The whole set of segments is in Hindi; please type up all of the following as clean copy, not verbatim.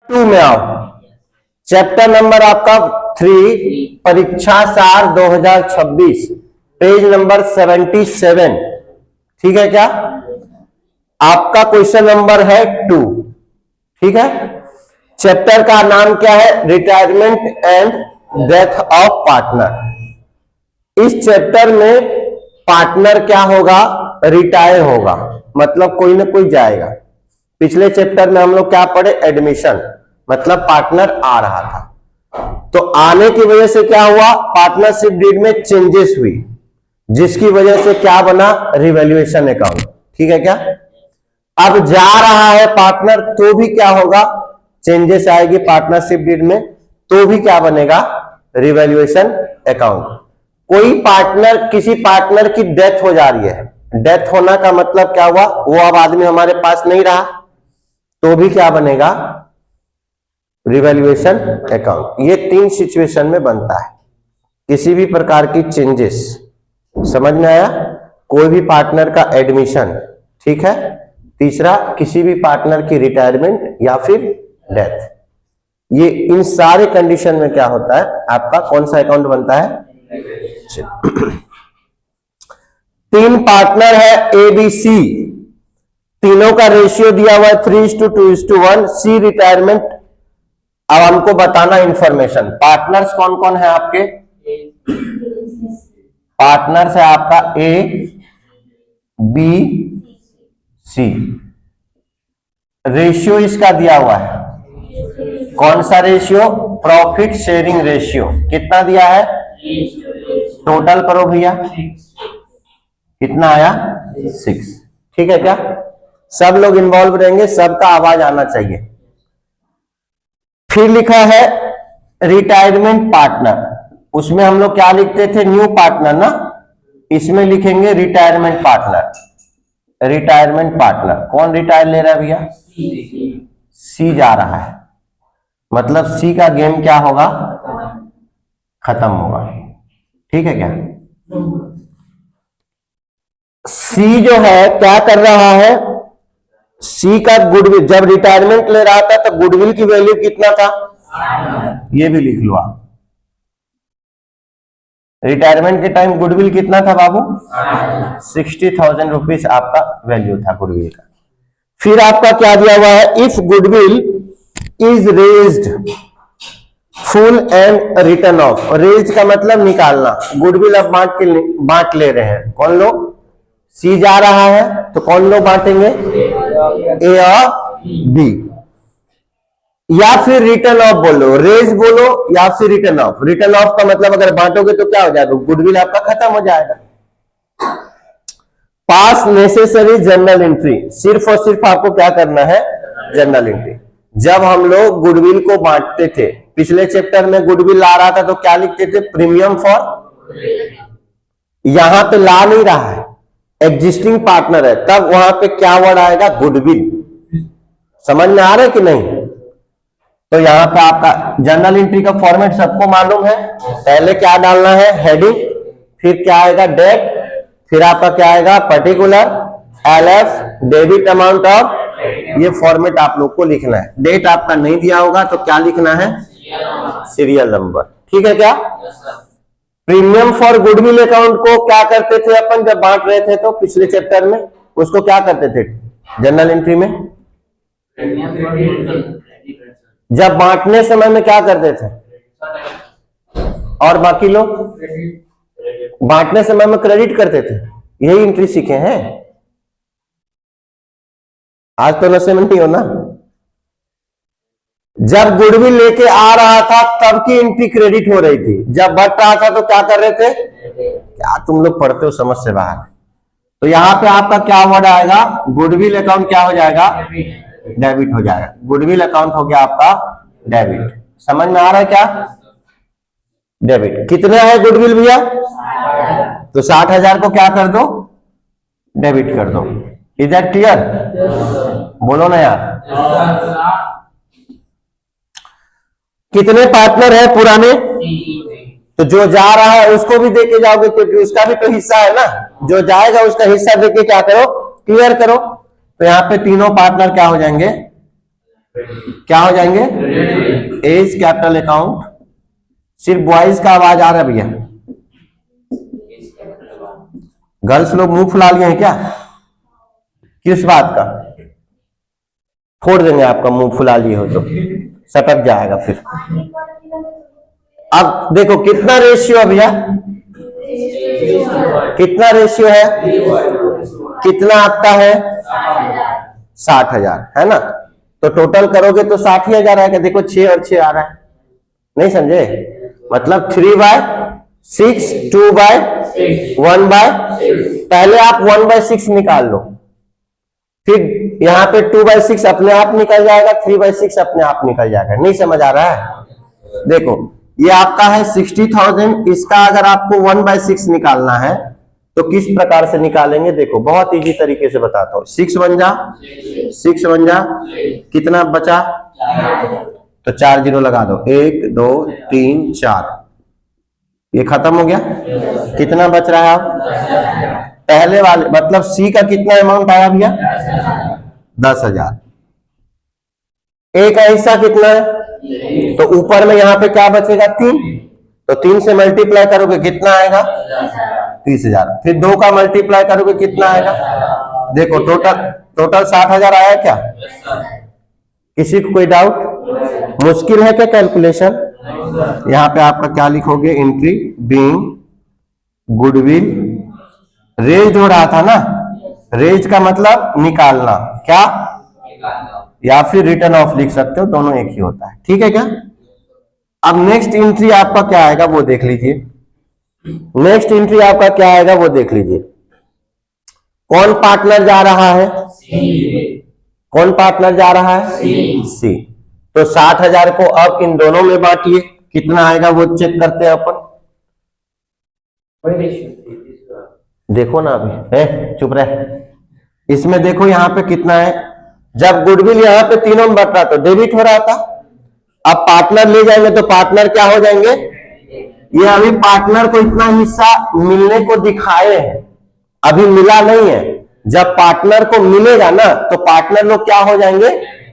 2 में आओ। चैप्टर नंबर आपका 3, परीक्षा सार 2026, पेज नंबर 77। ठीक है क्या? आपका क्वेश्चन नंबर है 2। ठीक है। चैप्टर का नाम क्या है? Retirement and death of partner. इस चैप्टर में पार्टनर क्या होगा? रिटायर होगा, मतलब कोई ना कोई जाएगा। पिछले चैप्टर में हम लोग क्या पढ़े? एडमिशन, मतलब पार्टनर आ रहा था, तो आने की वजह से क्या हुआ? पार्टनरशिप डीड में चेंजेस हुई, जिसकी वजह से क्या बना? Revaluation account. ठीक है क्या? अब जा रहा है पार्टनर, तो भी क्या होगा? चेंजेस आएगी पार्टनरशिप डीड में, तो भी क्या बनेगा? Revaluation account. कोई पार्टनर, किसी पार्टनर की डेथ हो जा रही है, डेथ होना का मतलब क्या हुआ? वो अब आदमी हमारे पास नहीं रहा, तो भी क्या बनेगा? Revaluation account. ये 3 सिचुएशन में बनता है, किसी भी प्रकार की चेंजेस। समझ में आया? कोई भी पार्टनर का एडमिशन, ठीक है। तीसरा, किसी भी पार्टनर की रिटायरमेंट या फिर डेथ। ये इन सारे कंडीशन में क्या होता है? आपका कौन सा अकाउंट बनता है? 3 पार्टनर है ए बी सी, तीनों का रेशियो दिया हुआ है 3:2:1। सी रिटायरमेंट। अब हमको बताना इंफॉर्मेशन। पार्टनर्स कौन कौन है आपके? पार्टनर्स है आपका ए बी सी। रेशियो इसका दिया हुआ है, कौन सा रेशियो? Profit sharing ratio. कितना दिया है? टोटल करो भैया, कितना आया? 6। ठीक है क्या? सब लोग इन्वॉल्व रहेंगे, सबका आवाज आना चाहिए। फिर लिखा है रिटायरमेंट पार्टनर, उसमें हम लोग क्या लिखते थे? न्यू पार्टनर ना, इसमें लिखेंगे रिटायरमेंट पार्टनर। रिटायरमेंट पार्टनर कौन रिटायर ले रहा है भैया? सी जा रहा है, मतलब सी का गेम क्या होगा? खत्म होगा। ठीक है क्या? सी जो है क्या कर रहा है? सी का गुडविल, जब रिटायरमेंट ले रहा था तो गुडविल की वैल्यू कितना था? ये भी लिख लो आप। रिटायरमेंट के टाइम गुडविल कितना था बाबू? 60,000 रुपीज आपका वैल्यू था गुडविल का। फिर आपका क्या दिया हुआ है? If goodwill is raised full and return off. Raise का मतलब निकालना, गुडविल अब बांट ले रहे हैं। कौन लोग? सी जा रहा है, तो कौन लोग बांटेंगे? ए और बी। या फिर रिटर्न ऑफ बोलो, रेज बोलो या फिर रिटर्न ऑफ। रिटर्न ऑफ का मतलब अगर बांटोगे तो क्या हो जाएगा? गुडविल आपका खत्म हो जाएगा। पास नेसेसरी जर्नल एंट्री, सिर्फ और सिर्फ आपको क्या करना है? Journal entry. जब हम लोग गुडविल को बांटते थे, पिछले चैप्टर में गुडविल ला रहा था तो क्या लिखते थे? Premium for. यहां पे ला नहीं रहा है, एग्जिस्टिंग पार्टनर है, तब वहां पे क्या वर्ड आएगा? गुडविल। समझ में आ रहा है कि नहीं? तो यहां पे आपका जर्नल एंट्री का फॉर्मेट सबको मालूम है। पहले क्या डालना है? हेडिंग, फिर क्या आएगा? डेट, फिर आपका क्या आएगा? Particular, LF, debit amount of. ये फॉर्मेट आप लोग को लिखना है। डेट आपका नहीं दिया होगा तो क्या लिखना है? Serial number. ठीक है क्या? प्रीमियम फॉर गुडविल अकाउंट को क्या करते थे अपन जब बांट रहे थे? तो पिछले चैप्टर में उसको क्या करते थे जर्नल एंट्री में? जब बांटने समय में क्या करते थे? और बाकी लोग बांटने समय में क्रेडिट करते थे। यही एंट्री सीखे हैं। आज तो नशे में नहीं हो ना। जब गुडविल लेके आ रहा था तब की एंट्री क्रेडिट हो रही थी, जब बट रहा था तो क्या कर रहे थे? क्या तुम लोग पढ़ते हो, समझ से बाहर। तो यहां पे आपका क्या वर्ड आएगा? गुडविल अकाउंट क्या हो जाएगा? डेबिट हो जाएगा। गुडविल अकाउंट हो गया आपका डेबिट। समझ में आ रहा है क्या? डेबिट। कितना है गुडविल भैया? तो 60,000 को क्या कर दो? डेबिट कर दो। Is that clear? बोलो ना यार। कितने पार्टनर है पुराने? तो जो जा रहा है उसको भी देके जाओगे, क्योंकि उसका भी तो हिस्सा है ना। जो जाएगा उसका हिस्सा देके क्या करो? क्लियर करो। तो यहाँ पे तीनों पार्टनर क्या हो जाएंगे? क्या हो जाएंगे? As capital account. सिर्फ बॉयज का आवाज आ रहा है भैया? गर्ल्स लोग मुंह फुला लिए हैं क्या? किस बात का? फोड़ देंगे आपका मुंह फुला लिए हो तो, सटक जाएगा फिर। अब देखो कितना रेशियो है भैया? कितना रेशियो है? कितना आपका है? 60,000 है ना? तो टोटल करोगे तो 60,000 आएगा। देखो 6 और 6 आ रहा है, नहीं समझे? मतलब 3/6, 2/1/6। पहले आप 1/6 निकाल लो, फिर यहाँ पे 2/6 अपने आप निकल जाएगा, 3/6 अपने आप निकल जाएगा। नहीं समझ आ रहा है? देखो ये आपका है 60,000, इसका अगर आपको 1/6 निकालना है तो किस प्रकार से निकालेंगे? देखो बहुत इजी तरीके से बताता हूँ। 6 1 जा कितना बचा? तो 4 जीरो लगा दो, 1 2 3 4, ये खत्म हो गया। कितना बच रहा है आप? पहले वाले मतलब सी का कितना अमाउंट आया भैया? 10,000। ए का हिस्सा कितना है? तो ऊपर में यहाँ पे क्या बचेगा? 3। तो 3 से मल्टीप्लाई करोगे कितना आएगा? 30,000। फिर 2 का मल्टीप्लाई करोगे कितना आएगा? देखो टोटल 60,000 आया क्या? किसी को कोई डाउट? मुश्किल है क्या कैलकुलेशन? यहाँ पे आपका क्या लिखोगे? एंट्री बीइंग गुडविल रेज्ड हो रहा था ना, रेज का मतलब निकालना, क्या? या फिर रिटर्न ऑफ लिख सकते हो, दोनों एक ही होता है। ठीक है क्या? अब नेक्स्ट एंट्री आपका क्या आएगा वो देख लीजिए। नेक्स्ट एंट्री आपका क्या आएगा वो देख लीजिए। कौन पार्टनर जा रहा है? कौन पार्टनर जा रहा है? सी। तो 60,000 को अब इन दोनों में बांटिए, कितना आएगा वो चेक करते हैं अपन। देखो ना अभी, चुप रहे। इसमें देखो यहाँ पे कितना है। जब गुडविल यहाँ पे तीनों में बट रहा तो डेबिट हो रहा था। अब पार्टनर ले जाएंगे तो पार्टनर क्या हो जाएंगे? ये अभी पार्टनर को इतना हिस्सा मिलने को दिखाए हैं, अभी मिला नहीं है। जब पार्टनर को मिलेगा ना तो पार्टनर लोग क्या हो जाएंगे?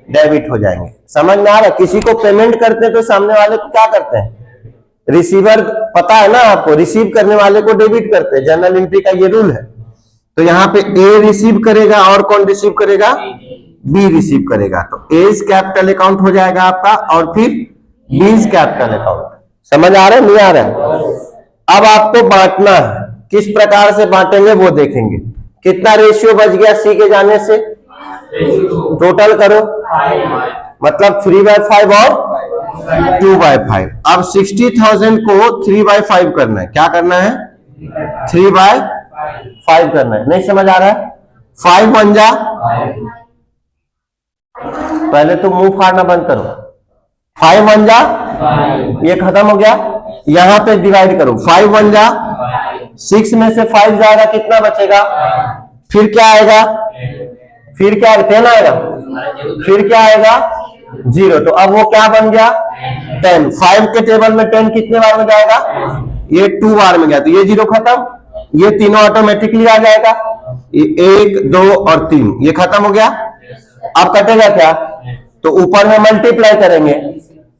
डेबिट हो जाएंगे। समझ में आ रहा है? किसी को पेमेंट करते हैं तो सामने वाले को क्या करते हैं? रिसीवर, पता है ना आपको? रिसीव करने वाले को डेबिट करते हैं, जनरल एंट्री का ये रूल है। तो यहाँ पे ए रिसीव करेगा और कौन रिसीव करेगा? बी रिसीव करेगा। तो एज कैपिटल अकाउंट हो जाएगा आपका और फिर बीज कैपिटल अकाउंट। समझ आ रहा है? नहीं आ रहा है? अब आपको बांटना है, किस प्रकार से बांटेंगे वो देखेंगे। कितना रेशियो बच गया सी के जाने से? टोटल करो, मतलब 3/5 और 2/5। अब 60,000 को 3/5 करना है। क्या करना है? 3/5 करना है। नहीं समझ आ रहा है? 5 1 जा, पहले तो मुंह फाड़ना बंद करो। 5 1 जा, ये खत्म हो गया। यहां पे डिवाइड करो, 5 1 जा, 6 में से 5 जाएगा, कितना बचेगा? फिर क्या आएगा? फिर क्या? 10 आएगा। फिर क्या आएगा? 0। तो अब वो क्या बन गया? 10। 5 के टेबल में 10 कितने बार में जाएगा? ये 2 बार में गया, तो ये 0 खत्म। ये तीनों ऑटोमेटिकली आ जाएगा, ये 1 2 और 3, ये खत्म हो गया। अब कटेगा क्या? तो ऊपर में मल्टीप्लाई करेंगे।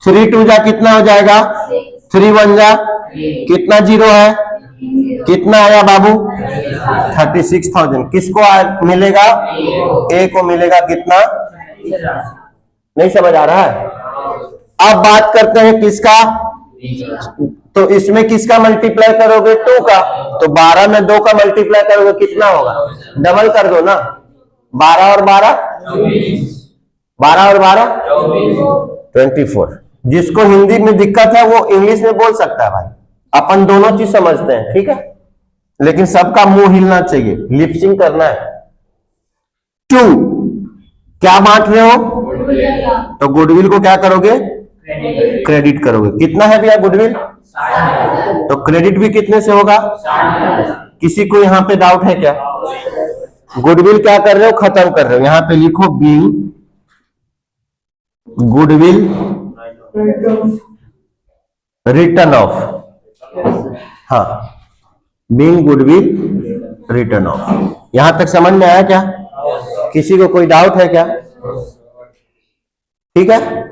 3 2 जा कितना हो जाएगा? 3 1 जा कितना? 0 है। कितना आया बाबू? 36,000। किसको मिलेगा? ए को मिलेगा। कितना? नहीं समझ आ रहा है? अब बात करते हैं किसका। तो इसमें किसका मल्टीप्लाई करोगे? 2 का। तो 12 में 2 का मल्टीप्लाई करोगे कितना होगा? डबल कर दो ना, 12 और 12, 12 और 12 24। जिसको हिंदी में दिक्कत है वो इंग्लिश में बोल सकता है भाई, अपन दोनों चीज समझते हैं। ठीक है, लेकिन सबका मुंह हिलना चाहिए, लिपसिंग करना है। 2 क्या बांट रहे हो? तो गुडविल को क्या करोगे? क्रेडिट करोगे। कितना है भैया गुडविल? तो क्रेडिट भी कितने से होगा? किसी को यहां पे डाउट है क्या? गुडविल क्या कर रहे हो? खत्म कर रहे हो। यहां पे लिखो बीइंग गुडविल रिटर्न ऑफ। हाँ, बीइंग गुडविल रिटर्न ऑफ। यहां तक समझ में आया क्या? किसी को कोई डाउट है क्या? ठीक है।